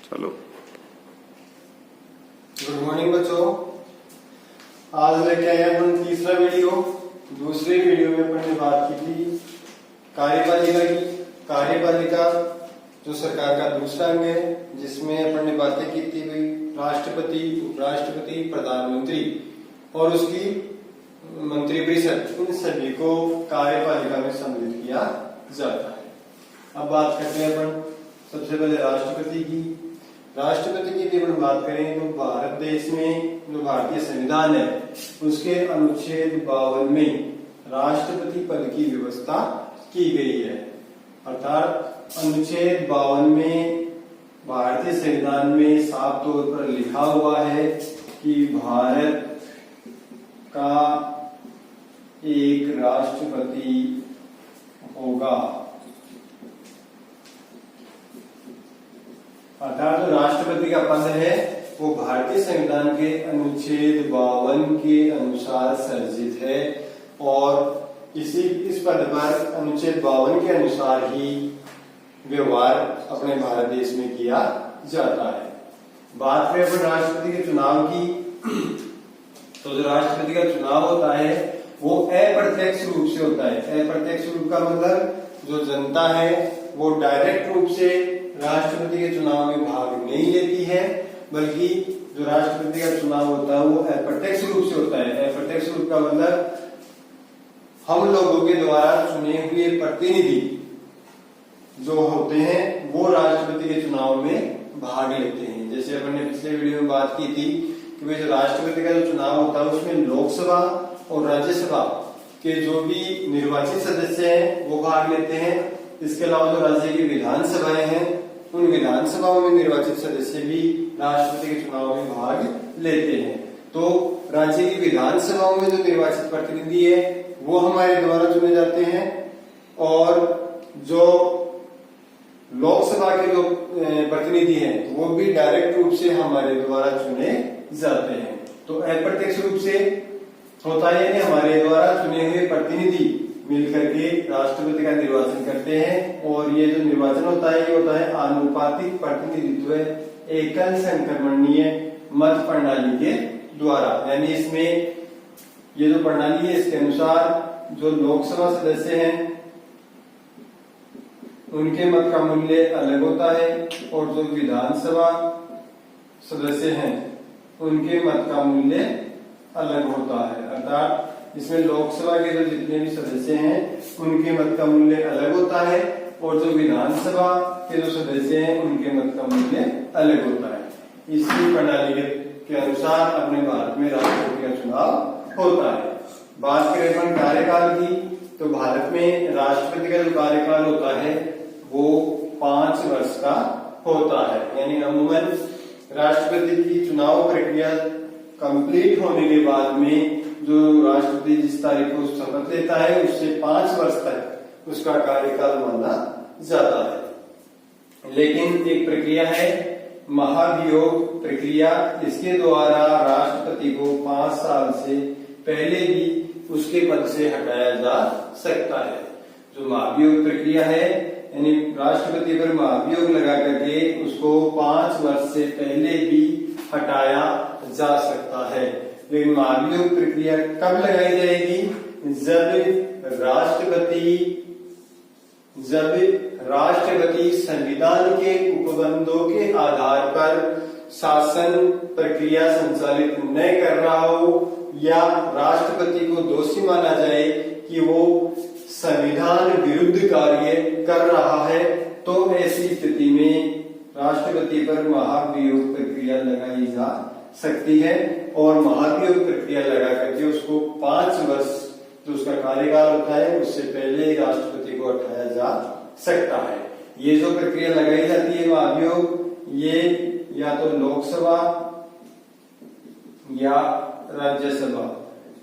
चलो good morning बच्चों। आज लेके आए अपन तीसरा वीडियो। दूसरे वीडियो में अपन ने बात की थी कार्यपालिका की। कार्यपालिका जो सरकार का दूसरा अंग है, जिसमें अपन ने बातें की थी भाई राष्ट्रपति, उपराष्ट्रपति, प्रधानमंत्री और उसकी मंत्रिपरिषद, इन सभी को कार्यपालिका में सम्मिलित किया जाता है। अब बात करते हैं अपन सबसे पहले राष्ट्रपति की। राष्ट्रपति की यदि अपन बात करें तो भारत देश में जो भारतीय संविधान है उसके अनुच्छेद 52 में राष्ट्रपति पद की व्यवस्था की गई है। अर्थात अनुच्छेद 52 में भारतीय संविधान में साफ तौर पर लिखा हुआ है कि भारत का एक राष्ट्रपति होगा। अर्थात जो राष्ट्रपति का पद है वो भारतीय संविधान के अनुच्छेद 52 के अनुसार सर्जित है और इस पद पर अनुच्छेद 52 के अनुसार ही व्यवहार अपने भारत देश में किया जाता है। बात करें अपन राष्ट्रपति के चुनाव की, तो जो राष्ट्रपति का चुनाव होता है वो अप्रत्यक्ष रूप से होता है। अप्रत्यक्ष रूप का मतलब जो जनता है वो डायरेक्ट रूप से राष्ट्रपति के चुनाव में भाग नहीं लेती है, बल्कि जो राष्ट्रपति का चुनाव होता है वो अप्रत्यक्ष रूप से होता है। अप्रत्यक्ष रूप का मतलब हम लोगों के द्वारा चुने हुए प्रतिनिधि जो होते हैं वो राष्ट्रपति के चुनाव में भाग लेते हैं। जैसे अपन ने पिछले वीडियो में बात की थी कि भाई जो राष्ट्रपति का जो चुनाव होता है उसमें लोकसभा और राज्यसभा के जो भी निर्वाचित सदस्य हैं वो भाग लेते हैं। इसके अलावा जो राज्य की विधानसभाएं हैं उन विधानसभाओं में निर्वाचित सदस्य भी राष्ट्रपति के चुनाव में भाग लेते हैं। तो राज्य की विधानसभाओं में जो निर्वाचित प्रतिनिधि है वो हमारे द्वारा चुने जाते हैं और जो लोकसभा के जो प्रतिनिधि हैं वो भी डायरेक्ट रूप से हमारे द्वारा चुने जाते हैं। तो अप्रत्यक्ष रूप से होता है कि हमारे द्वारा चुने हुए प्रतिनिधि मिलकर के राष्ट्रपति का निर्वाचन करते हैं और ये जो निर्वाचन होता है ये होता है आनुपातिक प्रतिनिधित्व एकल संक्रमणीय मत प्रणाली के द्वारा। यानी इसमें ये जो प्रणाली है इसके अनुसार जो लोकसभा सदस्य हैं उनके मत का मूल्य अलग होता है और जो विधानसभा सदस्य हैं उनके मत का मूल्य अलग होता है। अर्थात इसमें लोकसभा के जो जितने भी सदस्य हैं उनके मत का मूल्य अलग होता है और जो विधानसभा के जो सदस्य हैं उनके मत का मूल्य अलग होता है। इसी प्रणाली के अनुसार अपने भारत में राष्ट्रपति का चुनाव होता है। बात करें अपन कार्यकाल की, तो भारत में राष्ट्रपति का जो कार्यकाल होता है वो 5 वर्ष का होता है। यानी अमूमन राष्ट्रपति की चुनाव प्रक्रिया कंप्लीट होने के बाद में जो राष्ट्रपति जिस तारीख को शपथ लेता है उससे 5 वर्ष तक उसका कार्यकाल माना जाता है। लेकिन एक प्रक्रिया है महाभियोग प्रक्रिया, इसके द्वारा राष्ट्रपति को 5 साल से पहले भी उसके पद से हटाया जा सकता है। जो महाभियोग प्रक्रिया है यानी राष्ट्रपति पर महाभियोग लगा करके उसको 5 वर्ष से पहले भी हटाया जा सकता है। लेकिन महाभियोग प्रक्रिया कब लगाई जाएगी? जब राष्ट्रपति संविधान के उपबंधों के आधार पर शासन प्रक्रिया संचालित न कर रहा हो या राष्ट्रपति को दोषी माना जाए कि वो संविधान विरुद्ध कार्य कर रहा है, तो ऐसी स्थिति में राष्ट्रपति पर महाभियोग प्रक्रिया लगाई जा सकती है और महाभियोग प्रक्रिया लगा करके उसको 5 वर्ष जो उसका कार्यकाल होता है उससे पहले ही राष्ट्रपति को हटाया जा सकता है। ये जो प्रक्रिया लगाई जाती है महाभियोग, ये या तो लोकसभा या राज्यसभा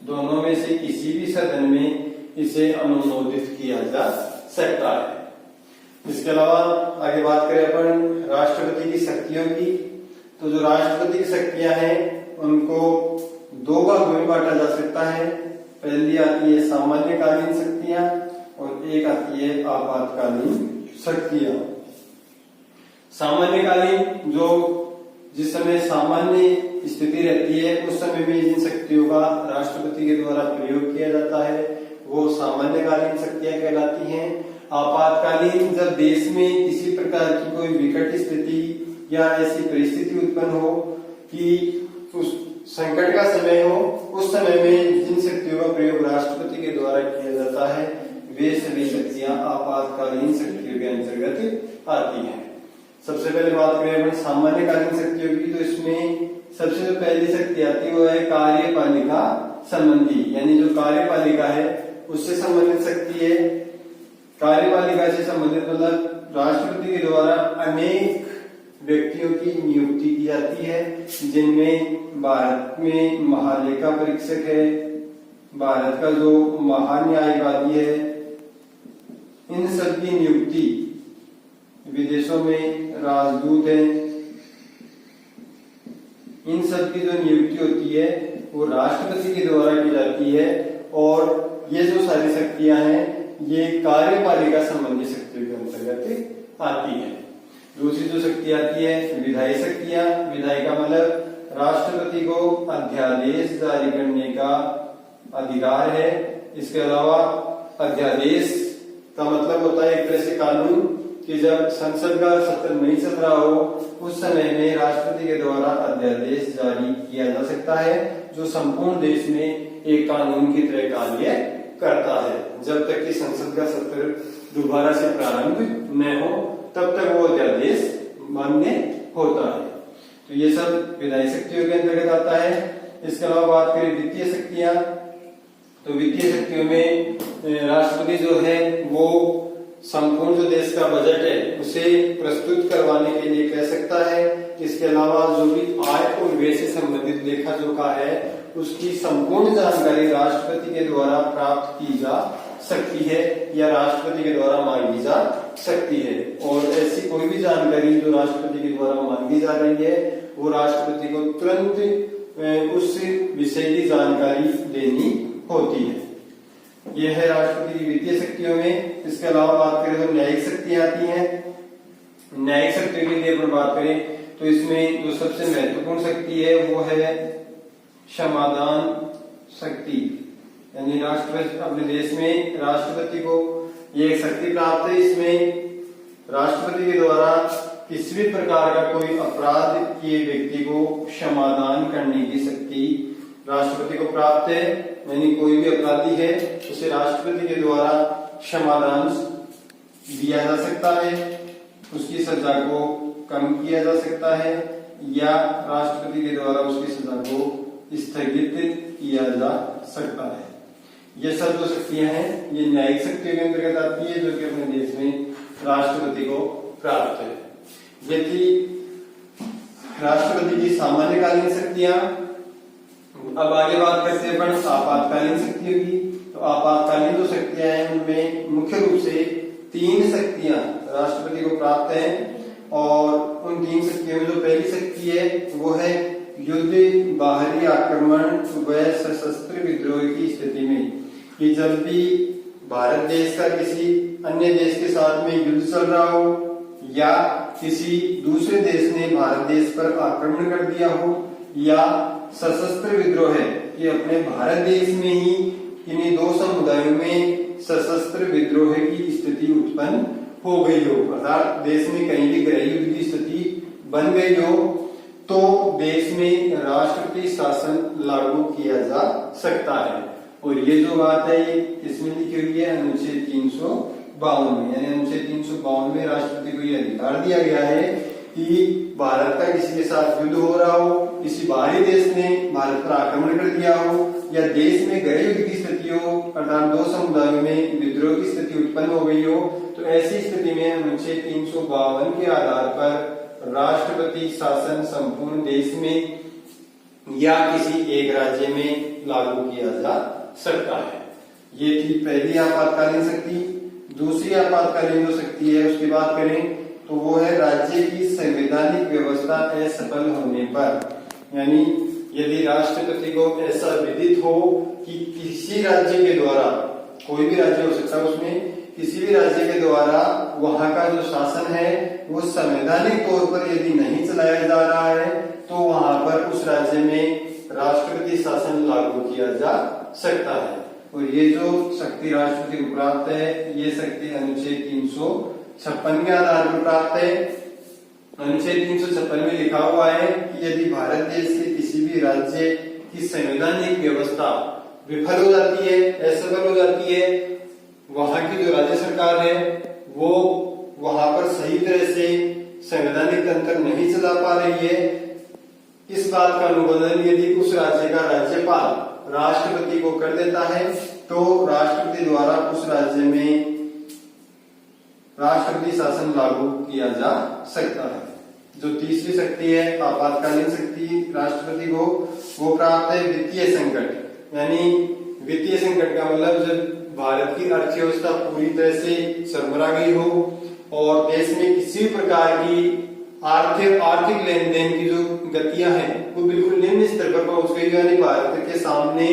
दोनों में से किसी भी सदन में इसे अनुमोदित किया जा सकता है। इसके अलावा आगे बात करें अपन राष्ट्रपति की शक्तियों की, तो जो राष्ट्रपति की शक्तियां हैं उनको 2 भागों में बांटा जा सकता है। पहली आती है सामान्यकालीन शक्तियां और एक आती है आपातकालीन शक्तियां। सामान्यकालीन जो जिस समय सामान्य स्थिति रहती है उस समय में जिन शक्तियों का राष्ट्रपति के द्वारा प्रयोग किया जाता है वो सामान्यकालीन शक्तियां कहलाती हैं। आपातकालीन जब देश में किसी प्रकार की कोई विकट स्थिति या ऐसी परिस्थिति उत्पन्न हो कि उस संकट का समय हो, उस समय में जिन शक्तियों का प्रयोग राष्ट्रपति के द्वारा किया जाता है वे सभी शक्तियां आपातकालीन शक्तियों के अंतर्गत आती हैं। सबसे पहले बात करें अपन सामान्यकालीन शक्तियों की, तो इसमें सबसे जो पहली शक्ति आती है वो है कार्यपालिका संबंधी, यानी जो कार्यपालिका है उससे संबंधित शक्ति है। कार्यपालिका से संबंधित मतलब राष्ट्रपति के द्वारा अनेक व्यक्तियों की नियुक्ति की जाती है, जिनमें भारत में महालेखा परीक्षक है, भारत का जो महान्यायवादी है, इन सब की नियुक्ति, विदेशों में राजदूत है, इन सब की जो नियुक्ति होती है वो राष्ट्रपति के द्वारा की जाती है। और ये जो सारी शक्तियां हैं ये कार्यपालिका संबंधी शक्तियों के अंतर्गत आती है। दूसरी जो शक्ति आती है विधायी शक्तियां। विधायी का मतलब राष्ट्रपति को अध्यादेश जारी करने का अधिकार है। इसके अलावा अध्यादेश का मतलब होता है एक तरह से कानून, कि जब संसद का सत्र नहीं चल रहा हो उस समय में राष्ट्रपति के द्वारा अध्यादेश जारी किया जा सकता है, जो संपूर्ण देश में एक कानून की तरह कार्य करता है। जब तक कि संसद का सत्र दोबारा से प्रारंभ न हो तब तक वो अध्यादेश मान्य होता है। तो ये सब विधायी शक्तियों के अंतर्गत आता है। इसके अलावा बात करें वित्तीय शक्तियां, तो वित्तीय शक्तियों में राष्ट्रपति जो है वो संपूर्ण जो देश का बजट है उसे प्रस्तुत करवाने के लिए कह सकता है। इसके अलावा जो भी आय और व्यय से संबंधित लेखा जोखा है उसकी संपूर्ण जानकारी राष्ट्रपति के द्वारा प्राप्त की जा सकती है या राष्ट्रपति के द्वारा मांगी जा सकती है। और ऐसी कोई भी जानकारी जो राष्ट्रपति के द्वारा मांगी जा रही है वो राष्ट्रपति को तुरंत उस विषय की जानकारी देनी होती है। यह है राष्ट्रपति की वित्तीय शक्तियों में। इसके अलावा बात करें तो न्यायिक शक्तियां आती हैं। न्यायिक शक्तियों की यदि बात करें तो इसमें जो सबसे महत्वपूर्ण शक्ति है वो है क्षमादान शक्ति, यानी राष्ट्रपति अपने देश में राष्ट्रपति को ये शक्ति प्राप्त है। इसमें राष्ट्रपति के द्वारा किसी भी प्रकार का कोई अपराध किए व्यक्ति को क्षमादान करने की शक्ति राष्ट्रपति को प्राप्त है। यानी कोई भी अपराधी है उसे राष्ट्रपति के द्वारा क्षमादान दिया जा सकता है, उसकी सजा को कम किया जा सकता है या राष्ट्रपति के द्वारा उसकी सजा को स्थगित किया जा सकता है। ये सब जो शक्तियां हैं ये न्यायिक शक्तियों के अंतर्गत आती है, जो कि अपने देश में राष्ट्रपति को प्राप्त है। ये थी राष्ट्रपति की सामान्यकालीन शक्तियां। अब आगे बात करते हैं अपन आपातकालीन शक्तियों की। तो आपातकालीन जो शक्तियां हैं उनमें मुख्य रूप से 3 शक्तियां राष्ट्रपति को प्राप्त हैं। और उन 3 शक्तियों में जो पहली शक्ति है वो है युद्ध, बाहरी आक्रमण व सशस्त्र विद्रोह की स्थिति में, कि जब भी भारत देश का किसी अन्य देश के साथ में युद्ध चल रहा हो या किसी दूसरे देश ने भारत देश पर आक्रमण कर दिया हो या सशस्त्र विद्रोह है कि अपने भारत देश में ही इन्हीं 2 समुदायों में सशस्त्र विद्रोह की स्थिति उत्पन्न हो गई हो, अर्थात देश में कहीं भी गृह युद्ध की स्थिति बन गई हो, तो देश में राष्ट्रपति शासन लागू किया जा सकता है। और ये जो बात है ये इसमें लिखी हुई है अनुच्छेद 352 में, यानी अनुच्छेद 352 में राष्ट्रपति को यह अधिकार दिया गया है कि भारत का किसी के साथ युद्ध हो रहा हो, किसी बाहरी देश ने भारत पर आक्रमण कर दिया हो या देश में गृह युद्ध की स्थिति हो, अर्थात 2 समुदायों में विद्रोह की स्थिति उत्पन्न हो गई हो, तो ऐसी स्थिति में अनुच्छेद 352 के आधार पर राष्ट्रपति शासन संपूर्ण देश में या किसी एक राज्य में लागू किया जा सकता है। ये थी पहली आपातकालीन शक्ति। दूसरी आपातकालीन जो शक्ति है उसकी बात करें तो वो है राज्य की संवैधानिक व्यवस्था असफल होने पर, यानी यदि राष्ट्रपति को ऐसा विदित हो कि किसी राज्य के द्वारा, कोई भी राज्य हो सकता है उसमें, किसी भी राज्य के द्वारा वहां का जो शासन है वो संवैधानिक तौर पर यदि नहीं चलाया जा रहा है तो वहां पर उस राज्य में राष्ट्रपति शासन लागू किया जा सकता है। और ये जो शक्ति राष्ट्रपति को प्राप्त है, ये शक्ति अनुच्छेद 356 के आधार पर प्राप्त है। अनुच्छेद 356 में लिखा हुआ है कि यदि भारत देश के किसी भी राज्य की संवैधानिक व्यवस्था विफल हो जाती है, असफल हो जाती है, वहां की जो राज्य सरकार है वो वहां पर सही तरह से संवैधानिक तंत्र नहीं चला पा रही है, इस बात का अनुमोदन यदि उस राज्य का राज्यपाल राष्ट्रपति को कर देता है तो राष्ट्रपति द्वारा उस राज्य में राष्ट्रपति शासन लागू किया जा सकता है। जो तीसरी शक्ति है आपातकालीन शक्ति राष्ट्रपति को, वो प्राप्त है वित्तीय संकट। यानी वित्तीय संकट का मतलब जब भारत की अर्थव्यवस्था पूरी तरह से सरमरा गई हो और देश में किसी प्रकार की आर्थिक लेन देन की जो गतियां हैं वो बिल्कुल निम्न स्तर पर पहुंच गई, यानी भारत के सामने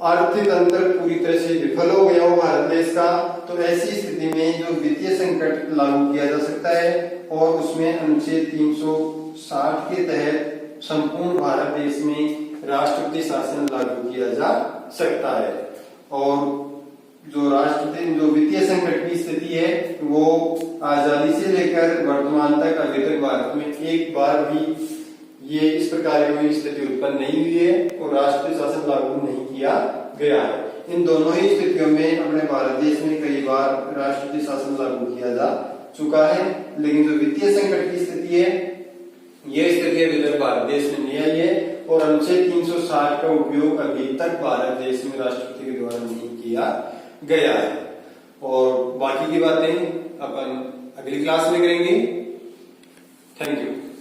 आर्थिक तंत्र पूरी तरह से विफल हो गया हो भारत देश का, तो ऐसी स्थिति में जो वित्तीय संकट लागू किया जा सकता है और उसमें अनुच्छेद 360 के तहत संपूर्ण भारत देश में राष्ट्रपति शासन लागू किया जा सकता है। और जो वित्तीय संकट की स्थिति है वो आजादी से लेकर वर्तमान तक अभी तक भारत में एक बार भी ये इस प्रकार की स्थिति उत्पन्न नहीं हुई है और राष्ट्रीय शासन लागू नहीं किया गया है। इन दोनों ही स्थितियों में अपने भारत देश में कई बार राष्ट्रपति शासन लागू किया जा चुका है, लेकिन जो वित्तीय संकट की स्थिति है ये स्थिति अभी तक भारत देश में नहीं आई है और अनुच्छेद 360 का उपयोग अभी तक भारत देश में राष्ट्रपति के द्वारा नहीं किया गया है। और बाकी की बातें अपन अगली क्लास में करेंगे। Thank you.